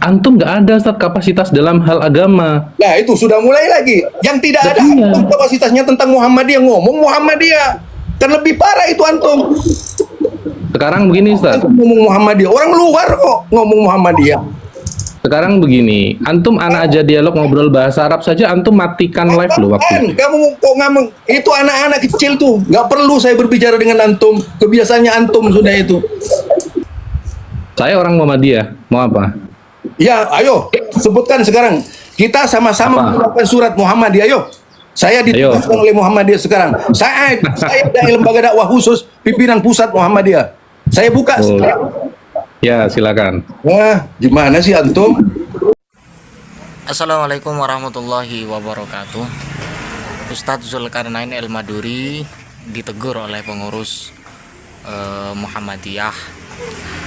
Antum nggak ada Ustaz kapasitas dalam hal agama. Nah itu sudah mulai lagi. Yang tidak ada Iya. antum kapasitasnya tentang Muhammadiyah, ngomong Muhammadiyah. Kan lebih parah itu antum. Sekarang begini Ustaz. Antum ngomong Muhammadiyah. Orang luar kok ngomong Muhammadiyah. Sekarang begini, antum anak aja dialog ngobrol bahasa Arab saja, antum matikan live loh waktu itu. Kamu kok ngomong itu anak-anak kecil tuh, nggak perlu saya berbicara dengan antum. Kebiasaannya antum sudah itu. Saya orang Muhammadiyah, mau apa? Ya, ayo sebutkan sekarang. Kita sama-sama Apa? mengucapkan surat Muhammadiyah. Ayo. Saya ditugaskan oleh Muhammadiyah sekarang. Saya dari lembaga dakwah khusus pimpinan pusat Muhammadiyah. Saya buka. Oh. Ya, silakan. Wah, gimana sih antum? Assalamualaikum warahmatullahi wabarakatuh. Ustadz Zulkarnain El Maduri ditegur oleh pengurus Muhammadiyah.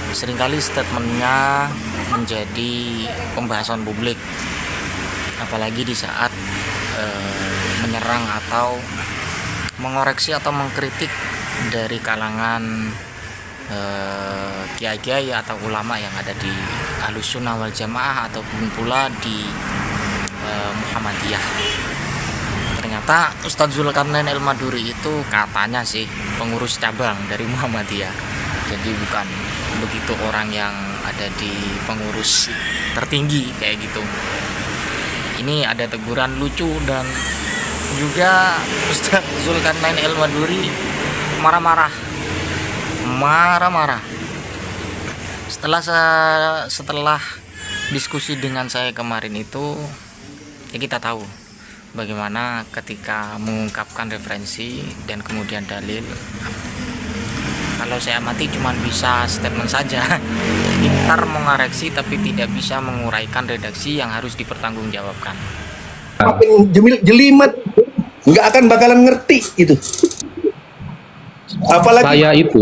Seringkali statementnya menjadi pembahasan publik, apalagi di saat menyerang atau mengoreksi atau mengkritik dari kalangan kiai-kiai atau ulama yang ada di Ahlussunnah wal Jamaah ataupun pula di Muhammadiyah. Ternyata Ustadz Zulkarnain El Maduri itu katanya sih pengurus cabang dari Muhammadiyah. Jadi bukan begitu orang yang ada di pengurus tertinggi kayak gitu. Ini ada teguran lucu dan juga Ustadz Zulkarnain El Maduri marah-marah. Setelah diskusi dengan saya kemarin itu, ya kita tahu bagaimana ketika mengungkapkan referensi dan kemudian dalil. Kalau saya amati cuma bisa statement saja, pintar mengoreksi tapi tidak bisa menguraikan redaksi yang harus dipertanggungjawabkan. Makin jelimet, nggak akan bakalan ngerti itu. Apalagi Saya itu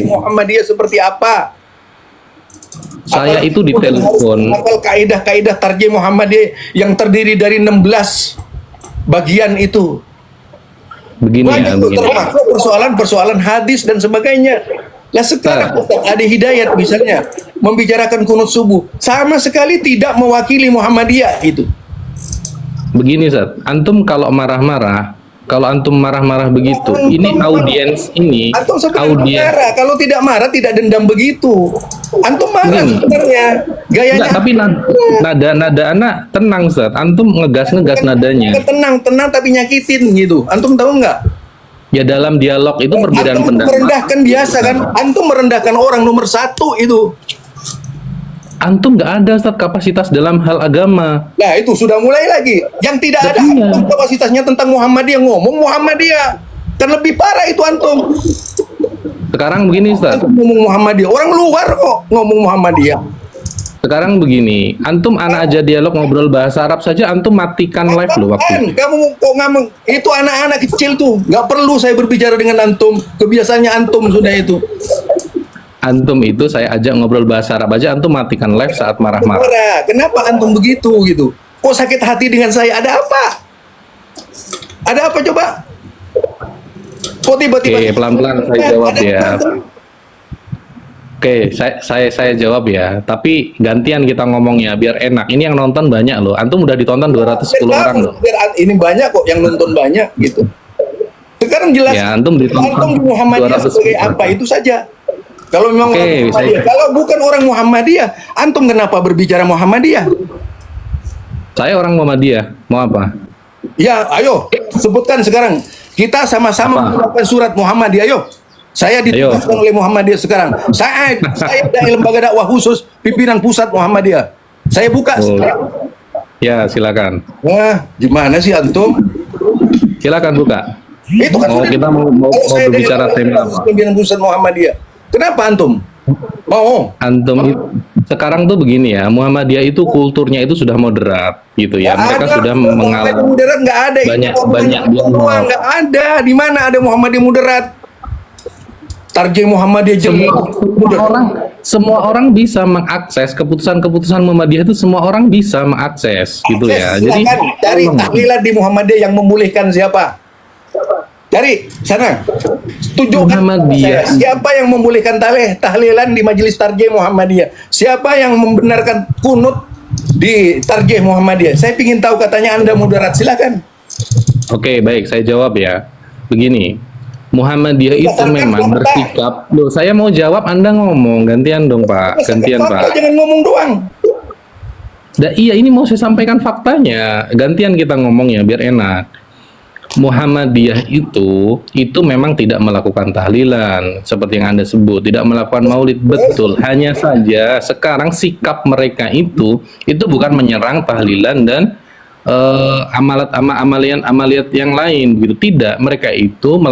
Muhammadiyah seperti apa. Saya itu ditelepon. Kaidah-kaidah tarjih Muhammadiyah yang terdiri dari 16 bagian itu. Begini ya, Banyak tuh, begini. termasuk persoalan-persoalan hadis dan sebagainya. Lah sekarang Ustaz Adi Hidayat misalnya membicarakan kunut subuh, sama sekali tidak mewakili Muhammadiyah itu. Begini Ustaz, antum kalau marah-marah, kalau antum marah-marah begitu, ini audiens ini, Antum sebenarnya audiens. marah. Kalau tidak marah tidak dendam begitu. Antum marah Begini. sebenarnya. Gayanya Enggak, tapi nada anak tenang Ustaz. Antum ngegas nadanya. tenang tapi nyakitin gitu. Antum tahu nggak? Ya dalam dialog itu perbedaan Antum pendapat. merendahkan biasa kan? Antum merendahkan orang nomor 1 itu. Antum nggak ada Ustaz kapasitas dalam hal agama. Nah itu sudah mulai lagi. Yang tidak ada Iya. antum kapasitasnya tentang Muhammadiyah, ngomong Muhammadiyah. Kan lebih parah itu antum. Sekarang begini Ustaz. Antum ngomong Muhammadiyah. Orang luar kok ngomong Muhammadiyah. Sekarang begini, antum anak aja dialog ngobrol bahasa Arab saja, antum matikan live loh waktu itu. Kamu kok ngomong itu anak-anak kecil tuh. Nggak perlu saya berbicara dengan antum. Kebiasaannya antum sudah itu. Antum itu saya ajak ngobrol bahasa Arab aja, antum matikan live saat marah-marah. Marah. Kenapa antum begitu gitu? Kok sakit hati dengan saya? Ada apa? Ada apa coba? Kok tiba-tiba? Oke, pelan-pelan saya jawab Ada ya. apa, antum? Oke, saya jawab ya. Tapi gantian kita ngomongnya biar enak. Ini yang nonton banyak loh. Antum udah ditonton 210 orang loh. Ini banyak kok yang nonton banyak gitu. Sekarang jelas. Ya, antum ditonton Antum Muhammadiyah 210 sebagai apa itu saja. Kalau memang Oke, orang Muhammadiyah, kalau bukan orang Muhammadiyah, antum kenapa berbicara Muhammadiyah? Saya orang Muhammadiyah. Mau apa? Ya, ayo sebutkan sekarang. Kita sama-sama Apa? mengucapkan surat Muhammadiyah. Ayo. Saya ditugaskan oleh Muhammadiyah sekarang. Saya dari lembaga dakwah khusus pimpinan pusat Muhammadiyah. Saya buka. Oh. Ya, silakan. Wah, gimana sih antum? Silakan buka. Itu kan Oh, sudah- kita mau Kalau saya dari berbicara lembaga tema dakwah khusus apa? pimpinan pusat Muhammadiyah. Kenapa antum? Mau? Antum sekarang tuh begini ya, Muhammadiyah itu kulturnya itu sudah moderat gitu ya. Mereka sudah mengalami moderat nggak ada. banyak- Itu banyak semua nggak ada. Di mana ada Muhammadiyah moderat? Tarjih Muhammadiyah semua orang bisa mengakses keputusan-keputusan Muhammadiyah itu, semua orang bisa mengakses gitu ya. Jadi Silakan cari tahlilan di Muhammadiyah yang membolehkan siapa? Cari sana. Tunjukkan Muhammadiyah. saya, siapa yang membolehkan tahlilan di Majelis Tarjih Muhammadiyah? Siapa yang membenarkan kunut di Tarjih Muhammadiyah? Saya ingin tahu, katanya Anda moderat, silakan. Oke, baik, saya jawab ya. Begini, Muhammadiyah itu Berdasarkan memang fakta. bersikap. Loh, saya mau jawab, Anda ngomong. Gantian dong, Pak. Gantian, Fakta, Pak. jangan ngomong doang. Iya, ini mau saya sampaikan faktanya. Gantian kita ngomongnya biar enak. Muhammadiyah itu memang tidak melakukan tahlilan seperti yang Anda sebut, tidak melakukan maulid, betul. Hanya saja sekarang sikap mereka itu bukan menyerang tahlilan dan amaliat yang lain gitu. Tidak, mereka itu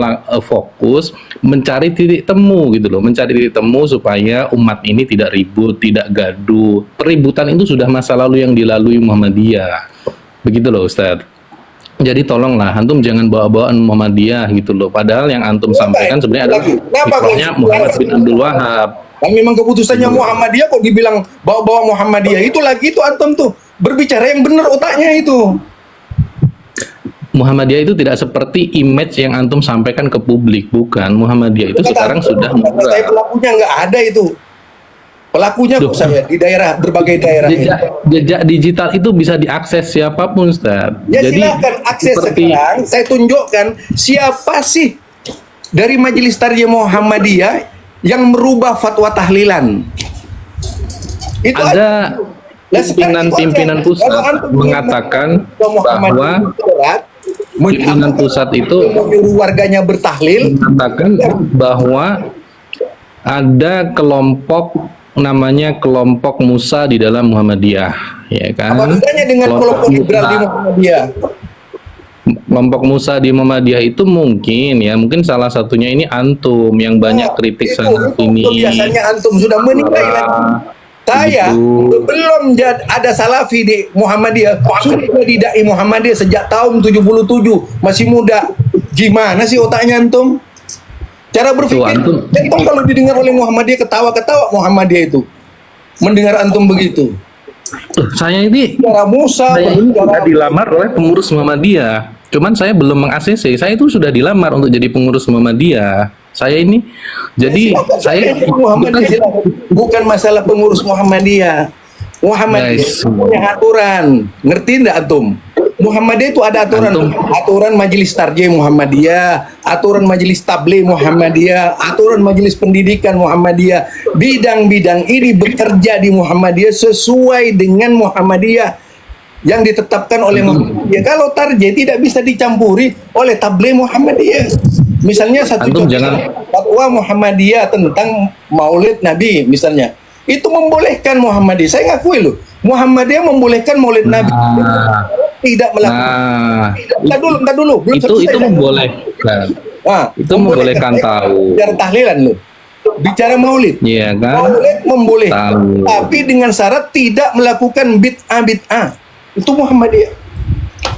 fokus mencari titik temu gitu loh, mencari titik temu supaya umat ini tidak ribut, tidak gaduh. Peributan itu sudah masa lalu yang dilalui Muhammadiyah. Begitu loh, Ustadz. Jadi tolonglah antum jangan bawa-bawaan Muhammadiyah gitu loh. Padahal yang antum sampaikan sebenarnya adalah fikrahnya Muhammad bin Abdul Wahab. Dan memang keputusannya Muhammadiyah kok dibilang bawa-bawa Muhammadiyah. Itu lagi itu antum tuh berbicara yang benar otaknya itu. Muhammadiyah itu tidak seperti image yang antum sampaikan ke publik, bukan. Muhammadiyah itu sekarang sudah saya murah. pelakunya nggak ada itu. Pelakunya kok saya di daerah, berbagai daerah ini. Jejak digital itu bisa diakses siapapun, Ustaz. Ya Jadi silakan akses seperti sekarang. Saya tunjukkan siapa sih dari Majelis Tarjih Muhammadiyah yang merubah fatwa tahlilan. Itu ada Lah, sekarang pimpinan itu pusat kalau antum mengatakan Muhammadiyah bahwa berat, pimpinan pusat itu menyuruh warganya bertahlil. mengatakan bahwa ada kelompok namanya kelompok Musa di dalam Muhammadiyah, ya kan? Apa bedanya dengan kelompok liberal di Muhammadiyah? Kelompok Musa di Muhammadiyah itu mungkin salah satunya ini antum yang banyak kritik sana sini. Biasanya antum sudah menilai lagi. Saya Begitu. belum ada salafi di Muhammadiyah. Sudah didai Muhammadiyah sejak tahun 77, masih muda. Gimana sih otaknya antum? Cara berpikir Tuh, antum kalau didengar oleh Muhammadiyah ketawa-ketawa Muhammadiyah itu. Mendengar antum begitu. Saya ini Cara Musa, sudah dilamar oleh pengurus Muhammadiyah. Cuman saya belum meng-ACC. Saya itu sudah dilamar untuk jadi pengurus Muhammadiyah. Saya ini jadi saya bukan masalah pengurus Muhammadiyah. Muhammadiyah punya aturan. Ngerti enggak antum? Muhammadiyah itu ada aturan. Aturan Majelis Tarjih Muhammadiyah, aturan Majelis Tabligh Muhammadiyah, aturan Majelis Pendidikan Muhammadiyah. Bidang-bidang ini bekerja di Muhammadiyah sesuai dengan Muhammadiyah yang ditetapkan oleh Muhammadiyah. Kalau Tarjih tidak bisa dicampuri oleh Tabligh Muhammadiyah. Misalnya satu fatwa Muhammadiyah tentang Maulid Nabi misalnya. Itu membolehkan Muhammadiyah. Saya ngakui loh. Muhammadiyah membolehkan Maulid Nabi. Tidak melakukan. Entar dulu. Belum itu selesai. membolehkan. Itu membolehkan tahu. Bicara tahlilan loh. Bicara Maulid. Iya kan? Maulid membolehkan. Tahu. Tapi dengan syarat tidak melakukan bid'ah. Itu Muhammadiyah.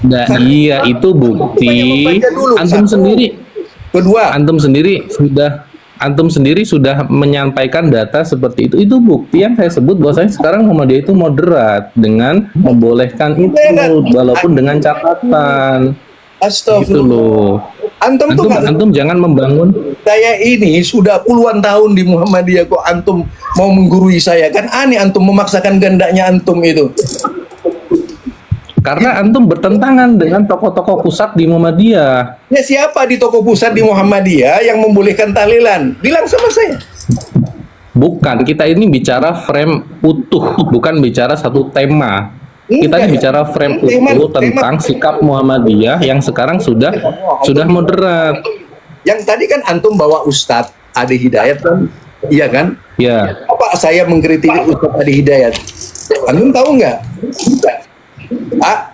Nah, iya itu bukti. Antum sendiri. Kedua, Antum sendiri sudah menyampaikan data seperti itu. Itu bukti yang saya sebut bahwasanya sekarang Muhammadiyah itu moderat dengan membolehkan itu walaupun dengan catatan. astagfirullah. Gitu loh. Antum jangan membangun. Saya ini sudah puluhan tahun di Muhammadiyah kok antum mau menggurui saya, kan aneh antum memaksakan kehendaknya antum itu. Karena antum bertentangan dengan tokoh-tokoh pusat di Muhammadiyah. Ya siapa di toko pusat di Muhammadiyah yang membolehkan tahlilan? Bilang sama saya. Bukan, kita ini bicara frame utuh, bukan bicara satu tema. Kita ini bicara frame utuh tentang sikap Muhammadiyah yang sekarang sudah moderat. Yang tadi kan antum bawa Ustadz Adi Hidayat kan? Iya kan? Ya. Apa saya mengkritik Ustadz Adi Hidayat? Antum tahu nggak?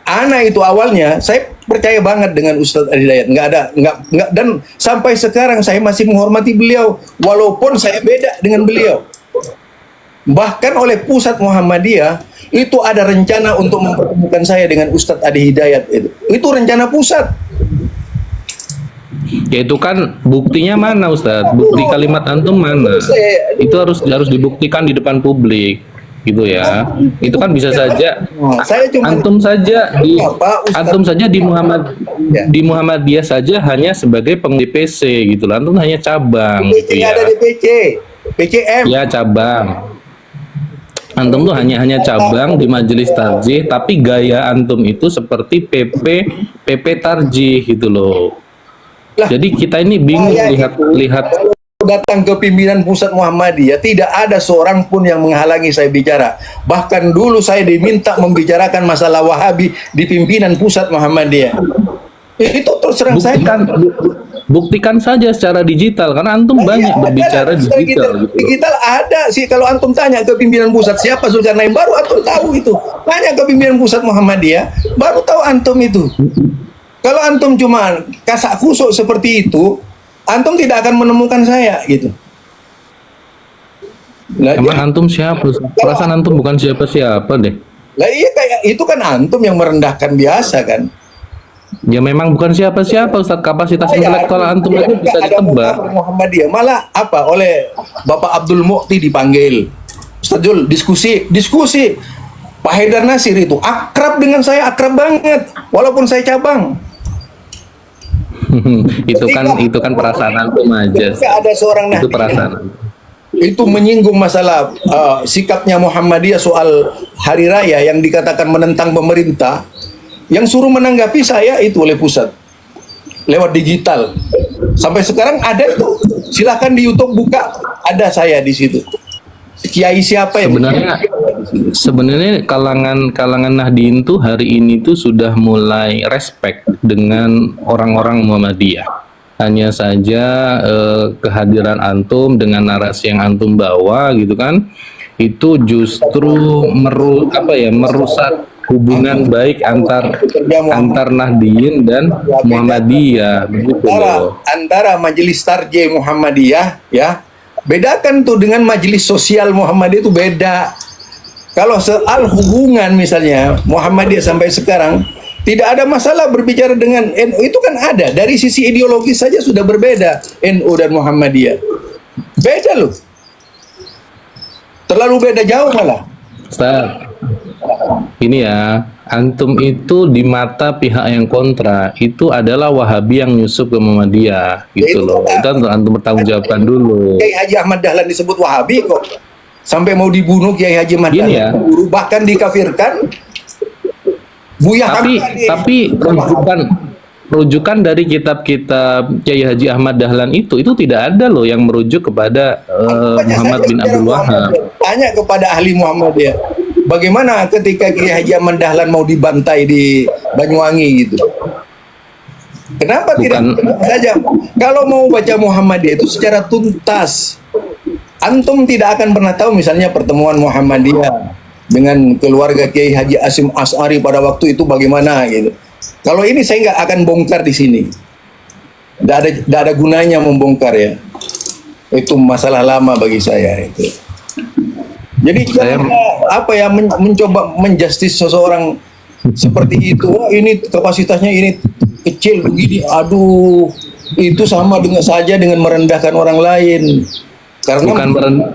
Ana itu awalnya saya percaya banget dengan Ustadz Adi Hidayat, nggak dan sampai sekarang saya masih menghormati beliau walaupun saya beda dengan beliau. Bahkan oleh pusat Muhammadiyah itu ada rencana untuk mempertemukan saya dengan Ustadz Adi Hidayat itu rencana pusat. Ya itu kan buktinya mana Ustadz? Bukti kalimat antum mana? Itu harus dibuktikan di depan publik. gitu ya. Itu kan bisa saja Nah, saya cuma antum saja di Pak Ustadz. antum saja Ya. di Muhammadiyah saja hanya sebagai pengurus DPC gitu lah. Antum hanya cabang DPC gitu nggak ada ya. DPC, PCM. Ya cabang. Antum tuh hanya cabang di Majelis Tarjih, tapi gaya antum itu seperti PP Tarjih gitu loh. Lah, Jadi kita ini bingung saya lihat kalau datang ke pimpinan pusat Muhammadiyah, tidak ada seorang pun yang menghalangi saya bicara. Bahkan dulu saya diminta membicarakan masalah Wahabi di pimpinan pusat Muhammadiyah. Itu terus terang saya. buktikan saja secara digital karena antum banyak Iya, berbicara ada, digital gitu loh. digital ada sih. Kalau antum tanya ke pimpinan pusat siapa Zulkarnain, baru antum tahu itu. Tanya ke pimpinan pusat Muhammadiyah, baru tahu antum itu. Kalau antum cuma kasak kusuk seperti itu, antum tidak akan menemukan saya gitu. Lah, Emang antum siapa? Perasaan antum bukan siapa-siapa deh. lah iya kayak itu kan antum yang merendahkan biasa kan. Ya memang bukan siapa-siapa Ustadz, kapasitas Saya intelektual antum tidak itu bisa ada ditebak. Muhammadiyah malah apa oleh Bapak Abdul Mukti dipanggil. Ustaz Jul diskusi. Pak Haidar Nasir itu akrab dengan saya, akrab banget walaupun saya cabang. itu kan perasaan antum aja. Ketika ada seorang Itu Nahdien perasaan. itu menyinggung masalah sikapnya Muhammadiyah soal hari raya yang dikatakan menentang pemerintah, yang suruh menanggapi saya itu oleh pusat lewat digital. Sampai sekarang ada itu, silahkan di YouTube buka, ada saya di situ. Kiai siapa yang Sebenarnya kalangan Nahdien tuh hari ini tuh sudah mulai respect dengan orang-orang Muhammadiyah. Hanya saja kehadiran antum dengan narasi yang antum bawa gitu kan, itu justru merusak hubungan baik antar Nahdien dan Muhammadiyah begitu loh. antara Majelis Tarjih Muhammadiyah ya. Bedakan tuh dengan Majelis Sosial Muhammadiyah itu beda. Kalau soal hubungan misalnya Muhammadiyah sampai sekarang tidak ada masalah berbicara dengan NU, itu kan ada. Dari sisi ideologis saja sudah berbeda NU dan Muhammadiyah. Beda loh. Terlalu beda jauh malah. Ustaz, ini ya, antum itu di mata pihak yang kontra itu adalah Wahabi yang nyusup ke Muhammadiyah gitu loh. Itu antum bertanggung jawabkan dulu. Kiai Haji Ahmad Dahlan disebut Wahabi kok. Sampai mau dibunuh Kiai Haji Ahmad Gini Dahlan, ya. bahkan dikafirkan. Buya Tapi rujukan dari kitab-kitab Kiai Haji Ahmad Dahlan itu tidak ada loh yang merujuk kepada Muhammad bin Abdul Wahab. Tanya kepada ahli Muhammadiyah, bagaimana ketika Kiai Haji Ahmad Dahlan mau dibantai di Banyuwangi gitu? Kenapa tidak saja? Kalau mau baca Muhammadiyah itu secara tuntas, antum tidak akan pernah tahu misalnya pertemuan Muhammadiyah dengan keluarga Kiai Haji Asim As'ari pada waktu itu bagaimana gitu. Kalau ini saya nggak akan bongkar di sini. Nggak ada gunanya membongkar ya. Itu masalah lama bagi saya itu. Jadi mencoba menjustis seseorang seperti itu. Oh, ini kapasitasnya ini kecil begini. Aduh, itu sama dengan merendahkan orang lain. Karena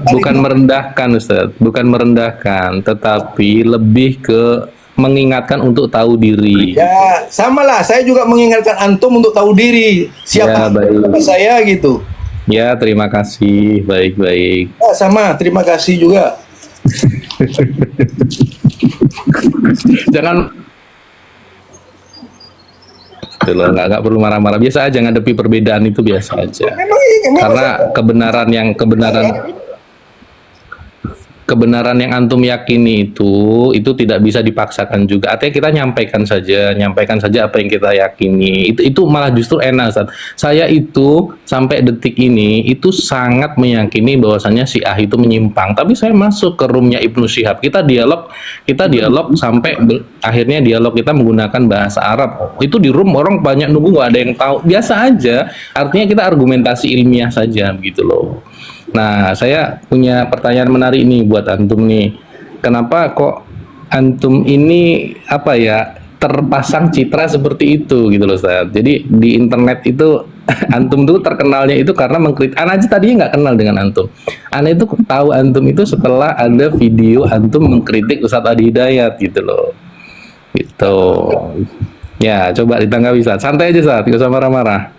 bukan merendahkan Ustaz, bukan merendahkan, tetapi lebih ke mengingatkan untuk tahu diri. Ya, samalah. Saya juga mengingatkan antum untuk tahu diri. Siapa saya gitu. Ya, terima kasih. Baik-baik. Ya, sama, terima kasih juga. Jangan nggak perlu marah-marah, biasa aja ngadepi perbedaan itu biasa aja. Karena kebenaran yang antum yakini itu tidak bisa dipaksakan juga. Artinya kita nyampaikan saja apa yang kita yakini. Itu malah justru enak, Ustaz. Saya itu sampai detik ini itu sangat meyakini bahwasannya Syiah itu menyimpang. Tapi saya masuk ke roomnya Ibnu Syihab. Kita dialog sampai akhirnya dialog kita menggunakan bahasa Arab. Itu di room orang banyak nunggu, nggak ada yang tahu. Biasa aja. Artinya kita argumentasi ilmiah saja begitu loh. Nah, saya punya pertanyaan menarik nih buat antum nih. Kenapa kok antum ini terpasang citra seperti itu gitu loh, Ustaz. Jadi di internet itu Antum tuh terkenalnya itu karena mengkritik. Ana aja tadinya nggak kenal dengan antum. Ana itu tahu antum itu setelah ada video antum mengkritik Ustadz Adi Hidayat gitu loh. Gitu. Ya, coba ditanggapi Ustadz. Santai aja Ustadz, nggak usah marah-marah.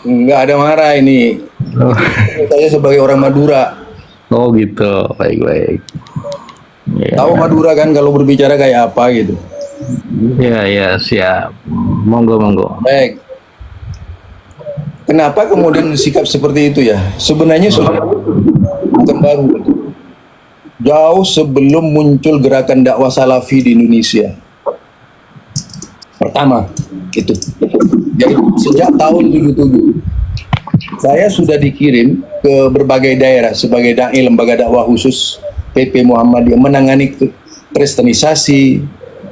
Nggak ada marah ini. Oh, Saya sebagai orang Madura. oh gitu, baik-baik. Ya, Tahu Madura kan kalau berbicara kayak apa gitu. ya, ya, siap. Monggo, monggo. Baik. Kenapa kemudian sikap seperti itu ya? Sebenarnya sudah bukan baru. Jauh sebelum muncul gerakan dakwah salafi di Indonesia. Pertama, itu. Jadi sejak tahun 77 saya sudah dikirim ke berbagai daerah sebagai dai lembaga dakwah khusus PP Muhammadiyah menangani kristenisasi,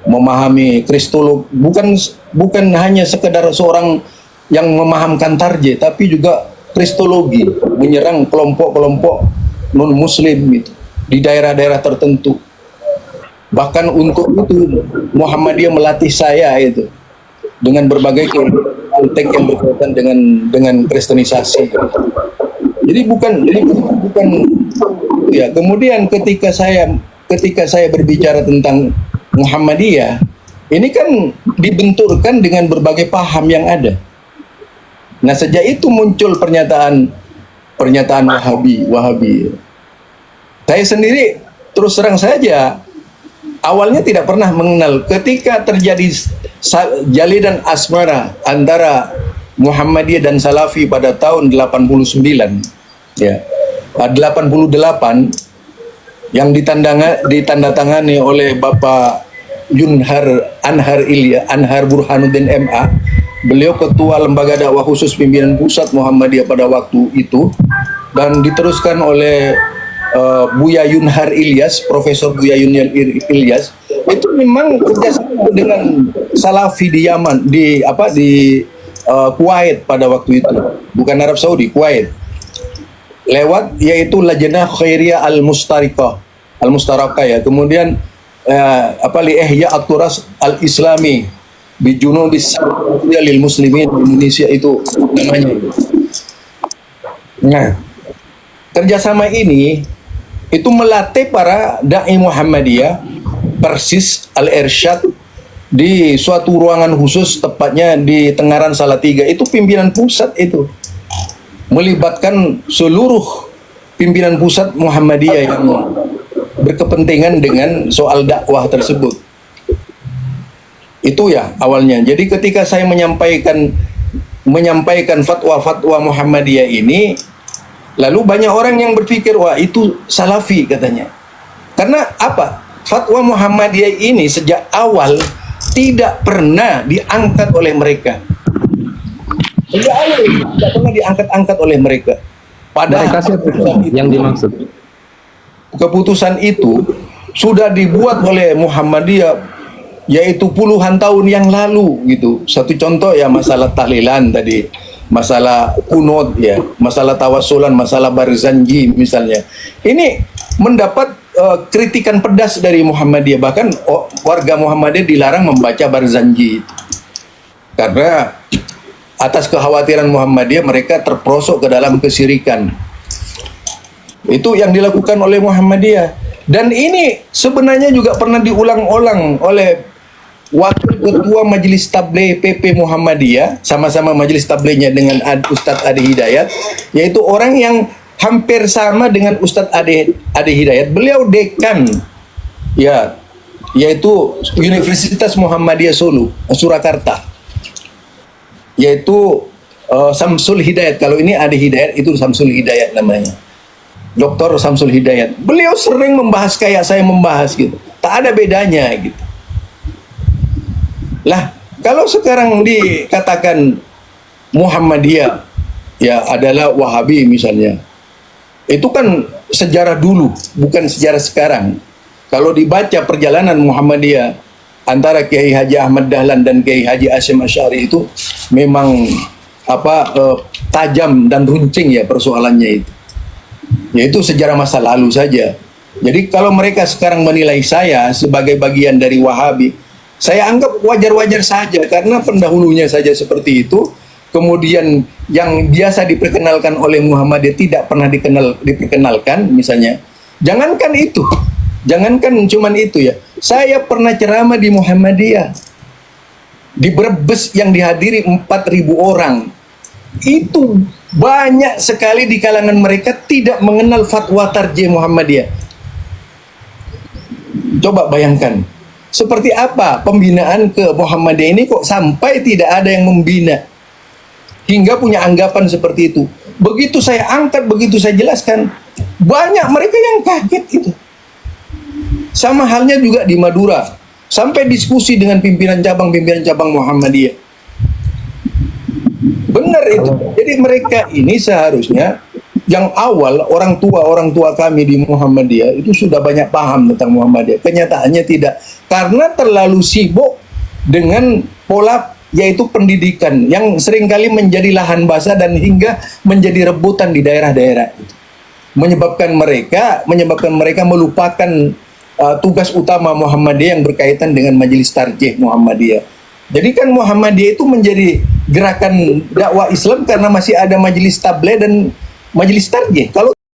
memahami kristolog, bukan hanya sekedar seorang yang memahamkan tarje, tapi juga kristologi, menyerang kelompok-kelompok non muslim itu di daerah-daerah tertentu. Bahkan untuk itu Muhammadiyah melatih saya itu dengan berbagai konteks yang berkaitan dengan kristenisasi. Jadi bukan ya. Kemudian ketika saya berbicara tentang Muhammadiyah, ini kan dibenturkan dengan berbagai paham yang ada. Nah, sejak itu muncul pernyataan Wahabi. Saya sendiri terus terang saja awalnya tidak pernah mengenal ketika terjadi jalinan asmara antara Muhammadiyah dan Salafi pada tahun 89 ya. 88 yang ditandatangani oleh Bapak Anhar Burhanuddin MA. Beliau ketua lembaga dakwah khusus pimpinan pusat Muhammadiyah pada waktu itu, dan diteruskan oleh Buya Yunhar Ilyas, Profesor Buya Yunhar Ilyas. Itu memang kerjasama dengan Salafi di Yaman, di Kuwait pada waktu itu, bukan Arab Saudi, Kuwait. Lewat yaitu Lajnah Khairiyah Al-Mustaraqah ya. Kemudian li Ihya at-Turas Al-Islami di Junubis lil Muslimin Indonesia itu namanya. Nah, kerjasama ini itu melatih para dai Muhammadiyah persis Al-Irsyad di suatu ruangan khusus, tepatnya di Tengaran Salatiga. Itu pimpinan pusat itu melibatkan seluruh pimpinan pusat Muhammadiyah yang berkepentingan dengan soal dakwah tersebut. Itu ya awalnya. Jadi ketika saya menyampaikan fatwa-fatwa Muhammadiyah ini, lalu banyak orang yang berpikir, wah itu Salafi katanya. Karena apa? Fatwa Muhammadiyah ini sejak awal tidak pernah diangkat oleh mereka. Sejak awal tidak pernah diangkat oleh mereka. Padahal Mereka siapa yang dimaksud? Keputusan itu sudah dibuat oleh Muhammadiyah yaitu puluhan tahun yang lalu gitu. Satu contoh ya masalah tahlilan tadi, masalah kunut ya, masalah tawasulan, masalah barzanji misalnya. Ini mendapat kritikan pedas dari Muhammadiyah. Bahkan warga Muhammadiyah dilarang membaca barzanji karena atas kekhawatiran Muhammadiyah mereka terperosok ke dalam kesirikan. Itu yang dilakukan oleh Muhammadiyah. Dan ini sebenarnya juga pernah diulang-ulang oleh Wakil Ketua Majelis Tabligh PP Muhammadiyah, sama-sama Majelis Tablighnya dengan Ustadz Adi Hidayat, yaitu orang yang hampir sama dengan Ustadz Adi Hidayat. Beliau dekan ya, yaitu Universitas Muhammadiyah Solo, Surakarta, yaitu Samsul Hidayat. Kalau ini Adi Hidayat, itu Samsul Hidayat namanya, Dr. Samsul Hidayat. Beliau sering membahas kayak saya membahas gitu, tak ada bedanya gitu. Lah, kalau sekarang dikatakan Muhammadiyah ya adalah Wahabi misalnya, itu kan sejarah dulu, bukan sejarah sekarang. Kalau dibaca perjalanan Muhammadiyah antara Kiai Haji Ahmad Dahlan dan Kiai Haji Hasyim Asy'ari itu memang tajam dan runcing ya persoalannya itu. Yaitu sejarah masa lalu saja. Jadi kalau mereka sekarang menilai saya sebagai bagian dari Wahabi, saya anggap wajar-wajar saja karena pendahulunya saja seperti itu. kemudian yang biasa diperkenalkan oleh Muhammadiyah tidak pernah diperkenalkan misalnya. Jangankan cuman itu ya. Saya pernah ceramah di Muhammadiyah. Di Brebes yang dihadiri 4.000 orang. Itu banyak sekali di kalangan mereka tidak mengenal fatwa tarjih Muhammadiyah. Coba bayangkan, seperti apa pembinaan ke Muhammadiyah ini kok sampai tidak ada yang membina hingga punya anggapan seperti itu. Begitu saya angkat, begitu saya jelaskan, banyak mereka yang kaget itu. Sama halnya juga di Madura, sampai diskusi dengan pimpinan cabang Muhammadiyah. Benar itu. Jadi mereka ini seharusnya yang awal orang tua kami di Muhammadiyah itu sudah banyak paham tentang Muhammadiyah. Kenyataannya tidak, karena terlalu sibuk dengan pola yaitu pendidikan yang seringkali menjadi lahan basah dan hingga menjadi rebutan di daerah-daerah itu. Menyebabkan mereka melupakan tugas utama Muhammadiyah yang berkaitan dengan Majelis Tarjih Muhammadiyah. Jadi kan Muhammadiyah itu menjadi gerakan dakwah Islam karena masih ada Majelis Tabligh dan Majelis Tarjih. Kalau